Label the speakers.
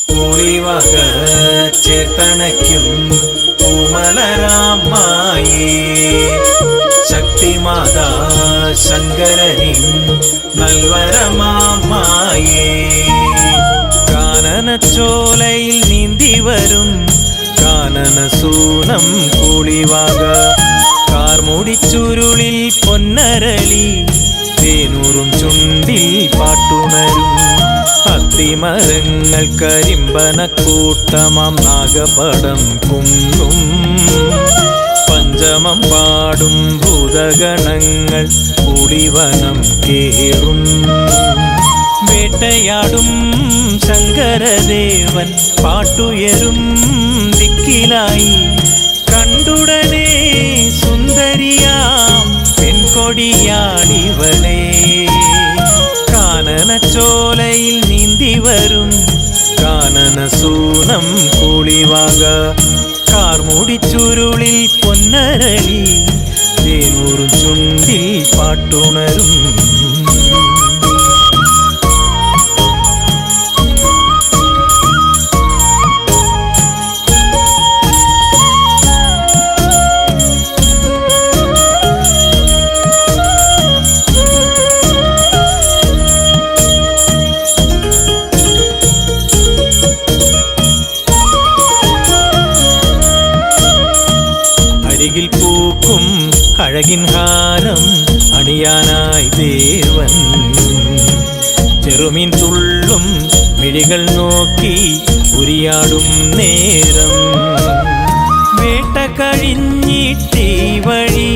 Speaker 1: പൂളിവക ചേർത്തണയ്ക്കും പൂമലരാമായേ ശക്തിമാതാ ശങ്കരനിൻ നൽവരമായേ കാനനച്ചോലയിൽ നീന്തി വരും കാനനസൂനം കൂളിവാക കാർമുടിച്ചുരുളിൽ പൊന്നരളി തേനൂറും ചുണ്ടിൽ പാട്ടുണരും അത്തിമരങ്ങൾ കരിമ്പനക്കൂട്ടമാം നാഗപടം കുന്നും പഞ്ചമം പാടും ഭൂതഗണങ്ങൾ കൂളിവനം കേറും വേട്ടയാടും ശങ്കരദേവൻ പാട്ടുയരും ദിക്കിലായി കണ്ടുടനെ സുന്ദരിയാം പെൺകൊടിയാളിവളെ കാനനച്ചോലയിൽ നീന്തി വരും കാനനസൂനം കൂളിവാക കാർമുടിച്ചുരുളിൽ പൊന്നരളി തേനൂറും ചുണ്ടിൽ പാട്ടുണരും അരികിൽ പൂക്കും അഴകിൻ ഹാരം അണിയാനായി ദേവൻ ചെറുമീൻ തുള്ളും മിഴികൾ നോക്കി ഉരിയാടും നേരം വേട്ട കഴിഞ്ഞിട്ടീ വഴി